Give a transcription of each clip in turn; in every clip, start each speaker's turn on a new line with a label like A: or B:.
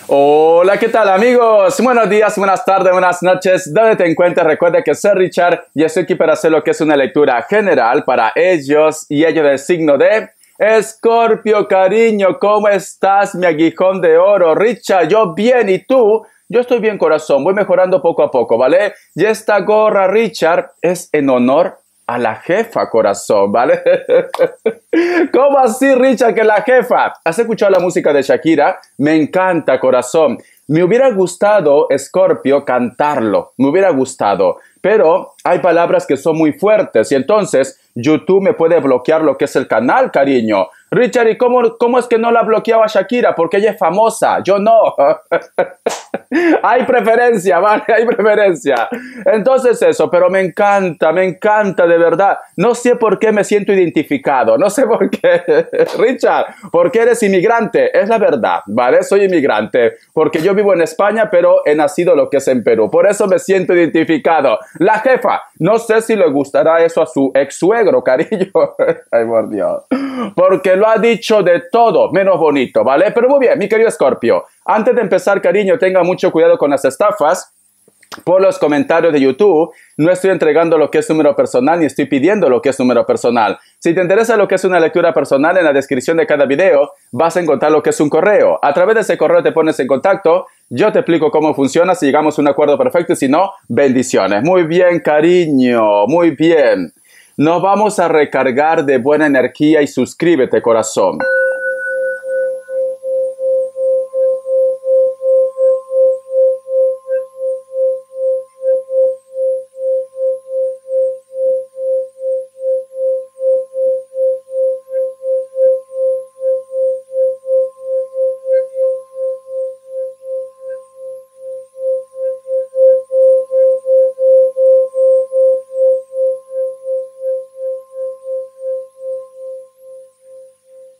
A: Hola, ¿qué tal amigos? Buenos días, buenas tardes, buenas noches. Donde te encuentres, recuerda que soy Richard y estoy aquí para hacer lo que es una lectura general para ellos y ellos del signo de Escorpio. Cariño, ¿cómo estás, mi aguijón de oro? Richard, yo bien, ¿y tú? Yo estoy bien, corazón, voy mejorando poco a poco, ¿vale? Y esta gorra, Richard, es en honor a la jefa, corazón, ¿vale? ¿Cómo así, Richard, que la jefa? ¿Has escuchado la música de Shakira? Me encanta, corazón. Me hubiera gustado, Scorpio, cantarlo. Me hubiera gustado. Pero hay palabras que son muy fuertes y entonces YouTube me puede bloquear lo que es el canal, cariño. Richard, ¿y cómo es que no la bloqueaba Shakira? Porque ella es famosa, yo no. Hay preferencia, ¿vale? Hay preferencia. Entonces eso, pero me encanta de verdad. No sé por qué me siento identificado, no sé por qué. Richard, porque eres inmigrante, es la verdad, ¿vale? Soy inmigrante, porque yo vivo en España, pero he nacido lo que es en Perú. Por eso me siento identificado. La jefa, no sé si le gustará eso a su ex suegro, cariño. Ay, por Dios. Porque lo ha dicho de todo, menos bonito, ¿vale? Pero muy bien, mi querido Scorpio. Antes de empezar, cariño, tenga mucho cuidado con las estafas. Por los comentarios de YouTube, no estoy entregando lo que es número personal ni estoy pidiendo lo que es número personal. Si te interesa lo que es una lectura personal, en la descripción de cada video vas a encontrar lo que es un correo. A través de ese correo te pones en contacto, yo te explico cómo funciona, si llegamos a un acuerdo perfecto y si no, bendiciones. Muy bien, cariño, muy bien. Nos vamos a recargar de buena energía y suscríbete, corazón.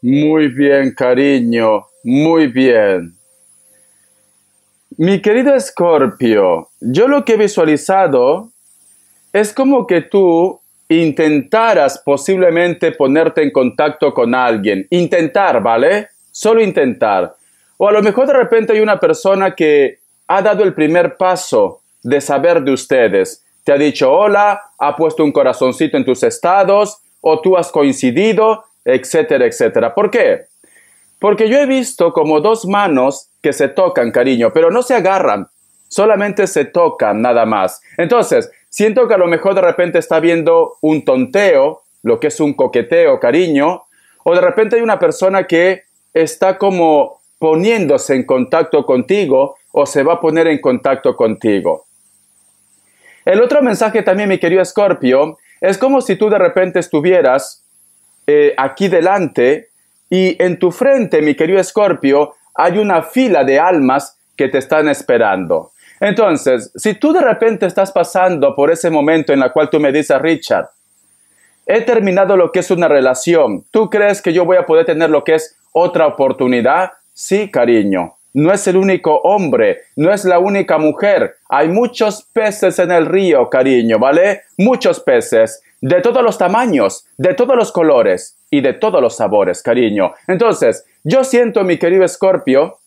A: Muy bien, cariño, muy bien. Mi querido Escorpio, yo lo que he visualizado es como que tú intentaras posiblemente ponerte en contacto con alguien. Intentar, ¿vale? Solo intentar. O a lo mejor de repente hay una persona que ha dado el primer paso de saber de ustedes. Te ha dicho hola, ha puesto un corazoncito en tus estados, o tú has coincidido, etcétera, etcétera. ¿Por qué? Porque yo he visto como dos manos que se tocan, cariño, pero no se agarran, solamente se tocan nada más. Entonces, siento que a lo mejor de repente está viendo un tonteo, lo que es un coqueteo, cariño, o de repente hay una persona que está como poniéndose en contacto contigo o se va a poner en contacto contigo. El otro mensaje también, mi querido Escorpio, es como si tú de repente estuvieras aquí delante y en tu frente, mi querido Escorpio, hay una fila de almas que te están esperando. Entonces, si tú de repente estás pasando por ese momento en el cual tú me dices, Richard, he terminado lo que es una relación, ¿tú crees que yo voy a poder tener lo que es otra oportunidad? Sí, cariño. No es el único hombre, no es la única mujer. Hay muchos peces en el río, cariño, ¿vale? Muchos peces, de todos los tamaños, de todos los colores y de todos los sabores, cariño. Entonces, yo siento, mi querido Escorpio,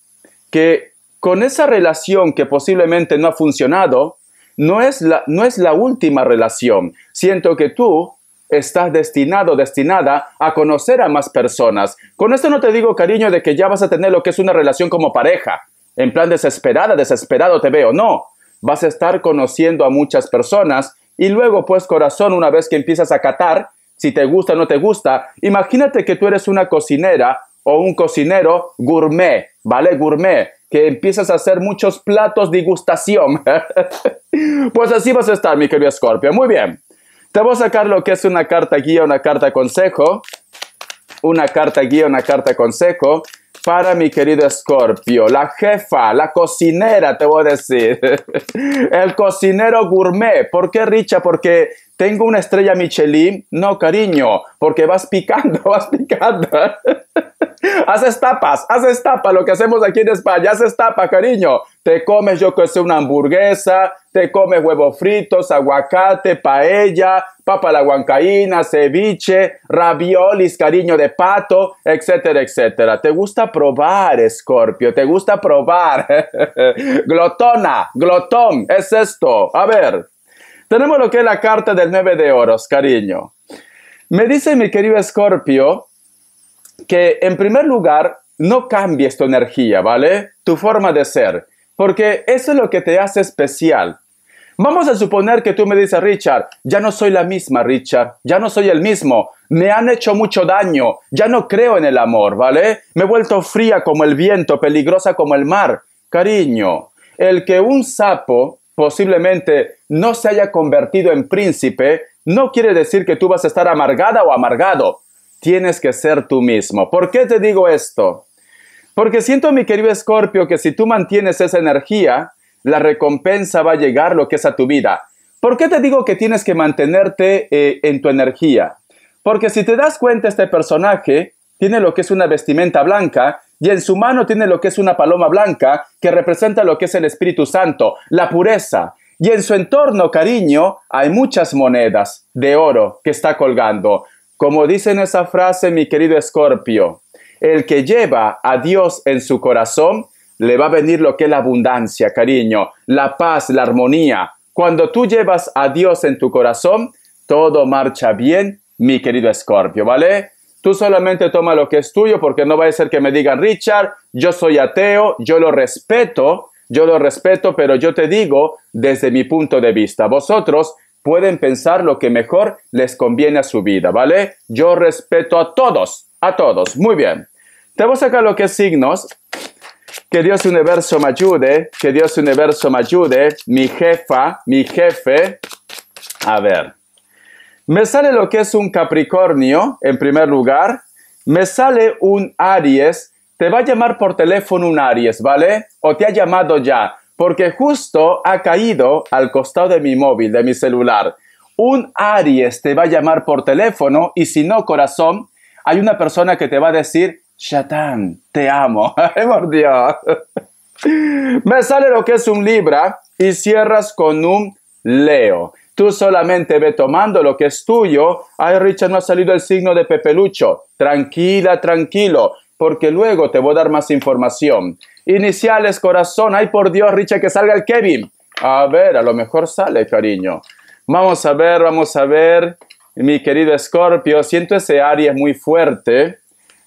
A: que con esa relación que posiblemente no ha funcionado, no es la última relación. Siento que tú estás destinado, destinada a conocer a más personas. Con esto no te digo, cariño, de que ya vas a tener lo que es una relación como pareja. En plan desesperada, desesperado te veo. No, vas a estar conociendo a muchas personas y luego, pues, corazón, una vez que empiezas a catar, si te gusta o no te gusta, imagínate que tú eres una cocinera o un cocinero gourmet, ¿vale? Gourmet, que empiezas a hacer muchos platos de degustación. Pues así vas a estar, mi querido Escorpio. Muy bien. Te voy a sacar lo que es una carta guía, una carta consejo. Una carta guía, una carta consejo para mi querido Escorpio. La jefa, la cocinera, te voy a decir. El cocinero gourmet. ¿Por qué, Richa? Porque tengo una estrella Michelin. No, cariño, porque vas picando, vas picando. Haces tapas, lo que hacemos aquí en España, haces tapa, cariño. Te comes, yo que sé, una hamburguesa, te comes huevos fritos, aguacate, paella, papa a la huancaína, ceviche, raviolis, cariño, de pato, etcétera, etcétera. Te gusta probar, Escorpio, te gusta probar. Glotona, glotón, es esto. A ver, tenemos lo que es la carta del 9 de oros, cariño. Me dice mi querido Escorpio que en primer lugar no cambies tu energía, ¿vale? Tu forma de ser, porque eso es lo que te hace especial. Vamos a suponer que tú me dices, Richard, ya no soy la misma, Richard, ya no soy el mismo, me han hecho mucho daño, ya no creo en el amor, ¿vale? Me he vuelto fría como el viento, peligrosa como el mar. Cariño, el que un sapo posiblemente no se haya convertido en príncipe, no quiere decir que tú vas a estar amargada o amargado. Tienes que ser tú mismo. ¿Por qué te digo esto? Porque siento, mi querido Escorpio, que si tú mantienes esa energía, la recompensa va a llegar lo que es a tu vida. ¿Por qué te digo que tienes que mantenerte en tu energía? Porque si te das cuenta, este personaje tiene lo que es una vestimenta blanca y en su mano tiene lo que es una paloma blanca que representa lo que es el Espíritu Santo, la pureza. Y en su entorno, cariño, hay muchas monedas de oro que está colgando. Como dice en esa frase, mi querido Escorpio, el que lleva a Dios en su corazón, le va a venir lo que es la abundancia, cariño, la paz, la armonía. Cuando tú llevas a Dios en tu corazón, todo marcha bien, mi querido Escorpio, ¿vale? Tú solamente toma lo que es tuyo, porque no va a ser que me digan, Richard, yo soy ateo, yo lo respeto, pero yo te digo desde mi punto de vista. Vosotros pueden pensar lo que mejor les conviene a su vida, ¿vale? Yo respeto a todos, muy bien. Te voy a sacar lo que es signos. Que Dios Universo me ayude, que Dios Universo me ayude, mi jefa, mi jefe. A ver, me sale lo que es un Capricornio, en primer lugar. Me sale un Aries. Te va a llamar por teléfono un Aries, ¿vale? O te ha llamado ya. Porque justo ha caído al costado de mi móvil, de mi celular. Un Aries te va a llamar por teléfono y si no, corazón, hay una persona que te va a decir, Shatán, te amo. ¡Ay, por Dios! Me sale lo que es un Libra y cierras con un Leo. Tú solamente ve tomando lo que es tuyo. Ay, Richard, no ha salido el signo de Pepelucho. Tranquila, tranquilo, porque luego te voy a dar más información. Iniciales, corazón. Ay, por Dios, Richard, que salga el Kevin. A ver, a lo mejor sale, cariño. Vamos a ver. Mi querido Escorpio, siento ese Aries muy fuerte.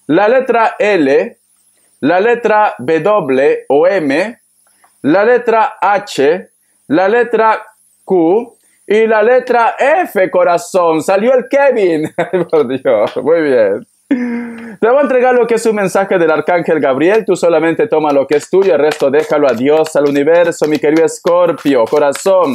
A: La letra L, la letra W o M, la letra H, la letra Q y la letra F, corazón. Salió el Kevin. Ay, por Dios, muy bien. Te voy a entregar lo que es un mensaje del Arcángel Gabriel. Tú solamente toma lo que es tuyo, el resto déjalo a Dios, al universo, mi querido Escorpio, corazón.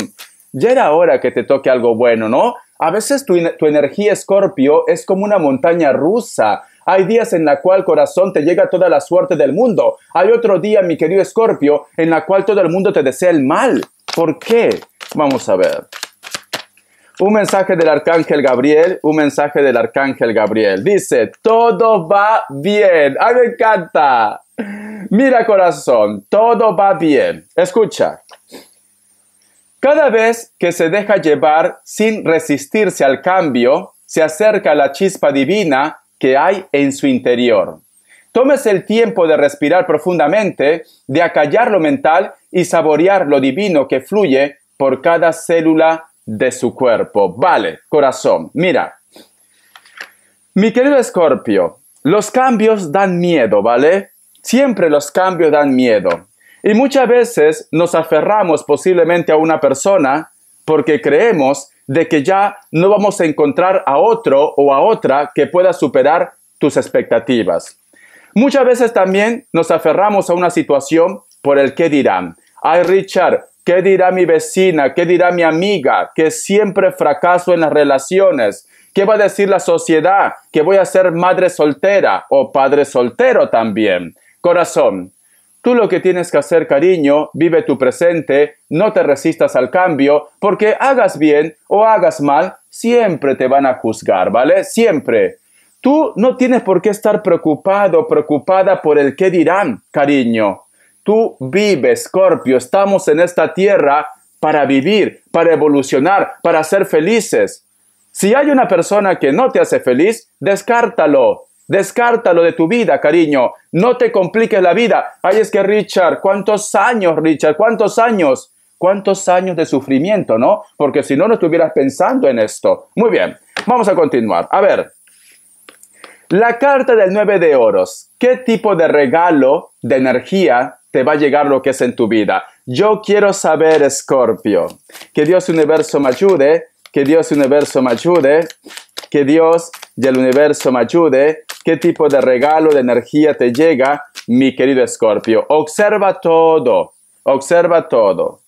A: Ya era hora que te toque algo bueno, ¿no? A veces tu energía, Escorpio, es como una montaña rusa. Hay días en la cual, corazón, te llega toda la suerte del mundo. Hay otro día, mi querido Escorpio, en la cual todo el mundo te desea el mal. ¿Por qué? Vamos a ver. Un mensaje del Arcángel Gabriel, Dice, todo va bien. ¡Ay, me encanta! Mira, corazón, todo va bien. Escucha. Cada vez que se deja llevar sin resistirse al cambio, se acerca a la chispa divina que hay en su interior. Tómese el tiempo de respirar profundamente, de acallar lo mental y saborear lo divino que fluye por cada célula de su cuerpo. Vale, corazón, mira. Mi querido Escorpio, los cambios dan miedo, ¿vale? Siempre los cambios dan miedo. Y muchas veces nos aferramos posiblemente a una persona porque creemos de que ya no vamos a encontrar a otro o a otra que pueda superar tus expectativas. Muchas veces también nos aferramos a una situación por el qué dirán. Ay, Richard, ¿qué dirá mi vecina? ¿Qué dirá mi amiga? Que siempre fracaso en las relaciones. ¿Qué va a decir la sociedad? Que voy a ser madre soltera o padre soltero también. Corazón, Tú lo que tienes que hacer, cariño, vive tu presente, no te resistas al cambio, porque hagas bien o hagas mal, siempre te van a juzgar, ¿vale? Siempre. Tú no tienes por qué estar preocupado, preocupada por el qué dirán, cariño. Tú vive, Escorpio, estamos en esta tierra para vivir, para evolucionar, para ser felices. Si hay una persona que no te hace feliz, descártalo. Descártalo de tu vida, cariño. No te compliques la vida. Ay, es que Richard, ¿cuántos años, Richard? ¿Cuántos años? ¿Cuántos años de sufrimiento, no? Porque si no, no estuvieras pensando en esto. Muy bien, vamos a continuar. A ver, la carta del 9 de oros. ¿Qué tipo de regalo, de energía te va a llegar lo que es en tu vida? Yo quiero saber, Escorpio. Que Dios Universo me ayude. Que Dios Universo me ayude. Que Dios y el Universo me ayude. ¿Qué tipo de regalo, de energía te llega, mi querido Escorpio? Observa todo. Observa todo.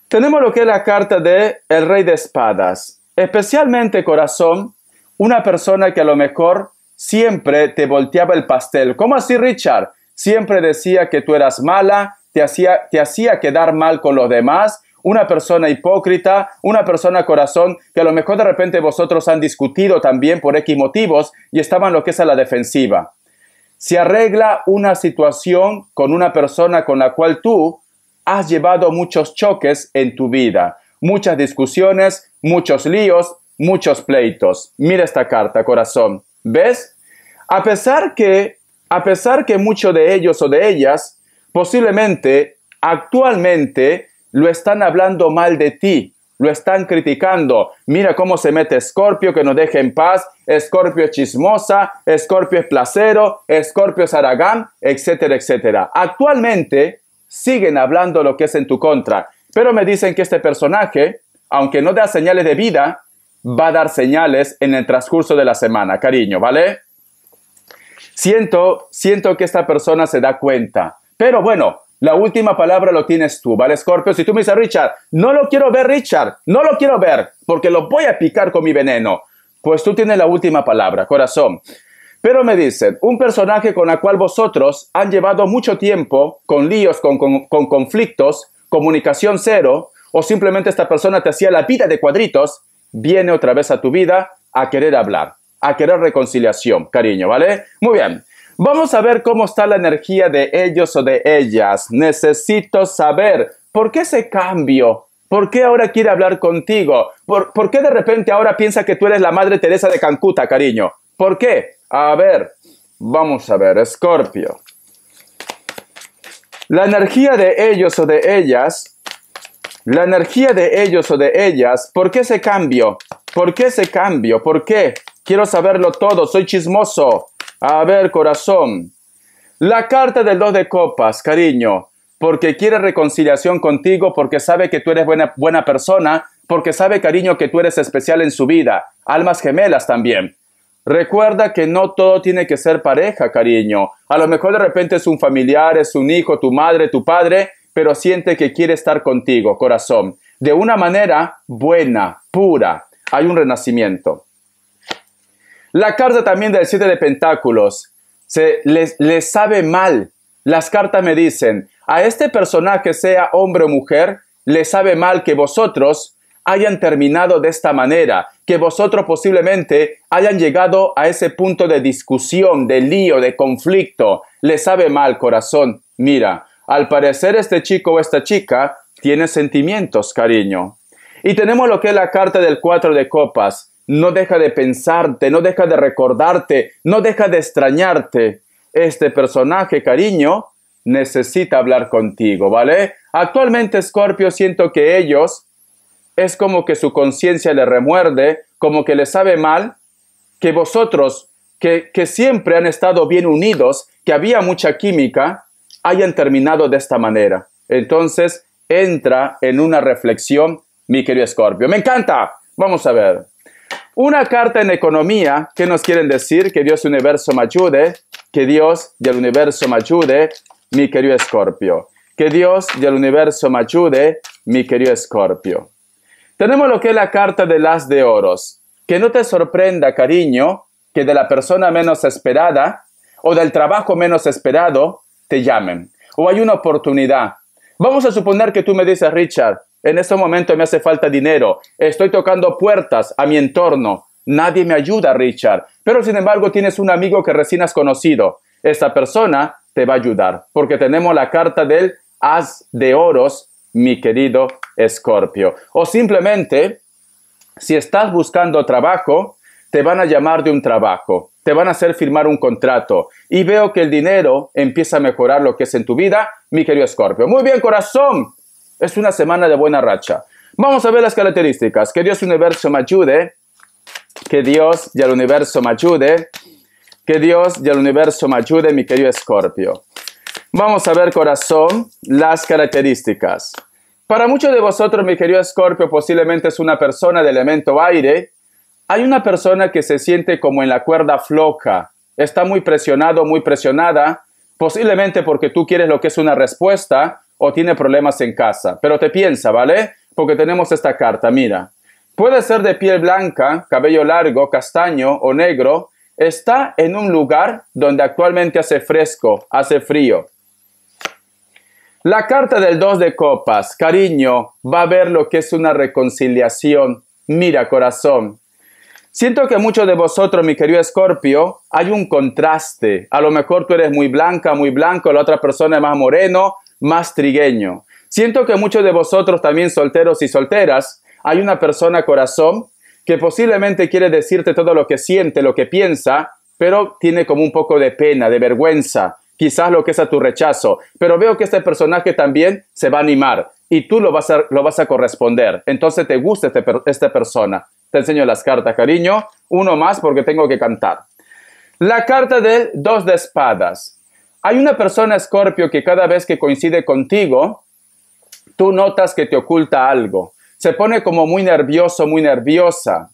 A: Tenemos lo que es la carta de el Rey de Espadas. Especialmente, corazón, una persona que a lo mejor siempre te volteaba el pastel. ¿Cómo así, Richard? Siempre decía que tú eras mala, te hacía quedar mal con los demás. Una persona hipócrita, una persona corazón, que a lo mejor de repente vosotros han discutido también por X motivos y estaban lo que es a la defensiva. Se arregla una situación con una persona con la cual tú has llevado muchos choques en tu vida, muchas discusiones, muchos líos, muchos pleitos. Mira esta carta, corazón. ¿Ves? A pesar que muchos de ellos o de ellas posiblemente actualmente lo están hablando mal de ti, lo están criticando. Mira cómo se mete Escorpio, que nos deje en paz. Escorpio es chismosa, Escorpio es placero, Escorpio es haragán, etcétera, etcétera. Actualmente siguen hablando lo que es en tu contra, pero me dicen que este personaje, aunque no da señales de vida, va a dar señales en el transcurso de la semana, cariño, ¿vale? Siento que esta persona se da cuenta, pero bueno, la última palabra lo tienes tú, ¿vale, Escorpio? Si tú me dices, Richard, no lo quiero ver, Richard, no lo quiero ver, porque lo voy a picar con mi veneno, pues tú tienes la última palabra, corazón. Pero me dicen, un personaje con el cual vosotros han llevado mucho tiempo, con líos, con conflictos, comunicación cero, o simplemente esta persona te hacía la vida de cuadritos, viene otra vez a tu vida a querer hablar, a querer reconciliación, cariño, ¿vale? Muy bien. Vamos a ver cómo está la energía de ellos o de ellas. Necesito saber, ¿por qué ese cambio? ¿Por qué ahora quiere hablar contigo? ¿Por qué de repente ahora piensa que tú eres la Madre Teresa de Calcuta, cariño? ¿Por qué? A ver, vamos a ver, Escorpio. La energía de ellos o de ellas, ¿por qué ese cambio? ¿Por qué ese cambio? ¿Por qué? Quiero saberlo todo, soy chismoso. A ver, corazón. La carta del 2 de copas, cariño, porque quiere reconciliación contigo, porque sabe que tú eres buena persona, porque sabe, cariño, que tú eres especial en su vida. Almas gemelas también. Recuerda que no todo tiene que ser pareja, cariño. A lo mejor de repente es un familiar, es un hijo, tu madre, tu padre, pero siente que quiere estar contigo, corazón. De una manera buena, pura. Hay un renacimiento. La carta también del 7 de pentáculos. Les sabe mal. Las cartas me dicen, a este personaje, sea hombre o mujer, le sabe mal que vosotros hayan terminado de esta manera, que vosotros posiblemente hayan llegado a ese punto de discusión, de lío, de conflicto. Le sabe mal, corazón. Mira, al parecer este chico o esta chica tiene sentimientos, cariño. Y tenemos lo que es la carta del 4 de copas. No deja de pensarte, no deja de recordarte, no deja de extrañarte. Este personaje, cariño, necesita hablar contigo, ¿vale? Actualmente, Escorpio, siento que ellos, es como que su conciencia le remuerde, como que le sabe mal, que vosotros, que siempre han estado bien unidos, que había mucha química, hayan terminado de esta manera. Entonces, entra en una reflexión, mi querido Escorpio. ¡Me encanta! Vamos a ver. Una carta en economía, ¿qué nos quieren decir? Que Dios Universo me ayude, que Dios y el Universo me ayude, mi querido Escorpio. Que Dios y el Universo me ayude, mi querido Escorpio. Tenemos lo que es la carta del As de Oros. Que no te sorprenda, cariño, que de la persona menos esperada o del trabajo menos esperado te llamen. O hay una oportunidad. Vamos a suponer que tú me dices, Richard, en este momento me hace falta dinero. Estoy tocando puertas a mi entorno. Nadie me ayuda, Richard. Pero sin embargo tienes un amigo que recién has conocido. Esta persona te va a ayudar. Porque tenemos la carta del As de Oros, mi querido Escorpio. O simplemente, si estás buscando trabajo, te van a llamar de un trabajo. Te van a hacer firmar un contrato. Y veo que el dinero empieza a mejorar lo que es en tu vida, mi querido Escorpio. Muy bien, corazón. Es una semana de buena racha. Vamos a ver las características. Que Dios y el universo me ayude. Que Dios y el universo me ayude. Que Dios y el universo me ayude, mi querido Escorpio. Vamos a ver, corazón, las características. Para muchos de vosotros, mi querido Escorpio, posiblemente es una persona de elemento aire. Hay una persona que se siente como en la cuerda floja. Está muy presionado, muy presionada. Posiblemente porque tú quieres lo que es una respuesta o tiene problemas en casa. Pero te piensa, ¿vale? Porque tenemos esta carta, mira. Puede ser de piel blanca, cabello largo, castaño o negro. Está en un lugar donde actualmente hace fresco, hace frío. La carta del 2 de copas, cariño, va a ver lo que es una reconciliación. Mira, corazón. Siento que muchos de vosotros, mi querido Escorpio, hay un contraste. A lo mejor tú eres muy blanca, muy blanco, la otra persona es más moreno, más trigueño. Siento que muchos de vosotros, también solteros y solteras, hay una persona, corazón, que posiblemente quiere decirte todo lo que siente, lo que piensa, pero tiene como un poco de pena, de vergüenza, quizás lo que es a tu rechazo. Pero veo que este personaje también se va a animar y tú lo vas a corresponder. Entonces te gusta esta persona. Te enseño las cartas, cariño. Uno más porque tengo que cantar. La carta del 2 de espadas. Hay una persona, Escorpio, que cada vez que coincide contigo, tú notas que te oculta algo. Se pone como muy nervioso, muy nerviosa.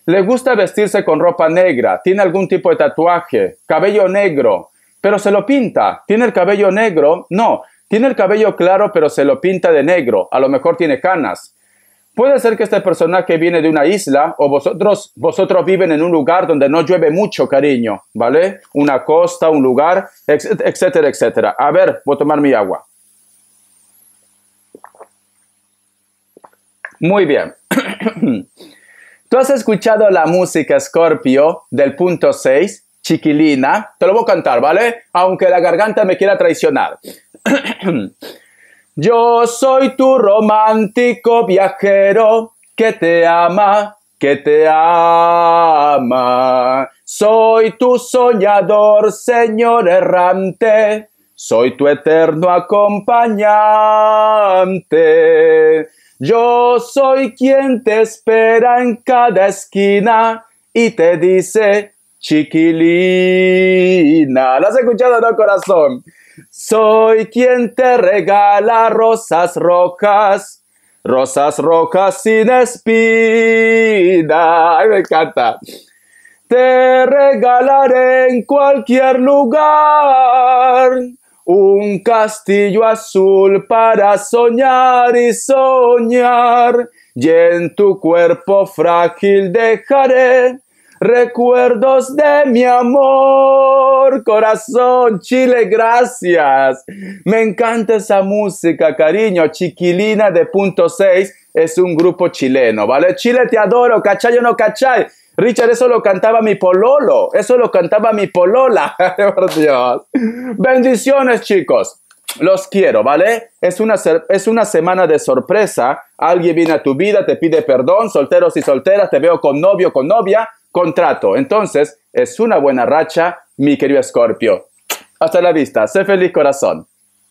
A: Le gusta vestirse con ropa negra. Tiene algún tipo de tatuaje. Cabello negro. Pero se lo pinta. ¿Tiene el cabello negro? No. Tiene el cabello claro, pero se lo pinta de negro. A lo mejor tiene canas. Puede ser que este personaje viene de una isla o vosotros viven en un lugar donde no llueve mucho, cariño, ¿vale? Una costa, un lugar, etcétera, etcétera. A ver, voy a tomar mi agua. Muy bien. ¿Tú has escuchado la música, Escorpio, del punto 6, Chiquilina? Te lo voy a cantar, ¿vale? Aunque la garganta me quiera traicionar. Yo soy tu romántico viajero que te ama, que te ama. Soy tu soñador, señor errante. Soy tu eterno acompañante. Yo soy quien te espera en cada esquina y te dice, chiquilina. ¿Lo has escuchado, no, corazón? Soy quien te regala rosas rojas sin espina. Ay, me encanta. Te regalaré en cualquier lugar un castillo azul para soñar y soñar. Y en tu cuerpo frágil dejaré recuerdos de mi amor, corazón. Chile, gracias. Me encanta esa música, cariño. Chiquilina de punto 6 es un grupo chileno, ¿vale? Chile, te adoro, ¿cachai o no cachai? Richard, eso lo cantaba mi pololo, eso lo cantaba mi polola. Por Dios. Bendiciones, chicos. Los quiero, ¿vale? Es una semana de sorpresa. Alguien viene a tu vida, te pide perdón. Solteros y solteras, te veo con novio, con novia. Contrato. Entonces, es una buena racha, mi querido Escorpio. Hasta la vista. Sé feliz, corazón.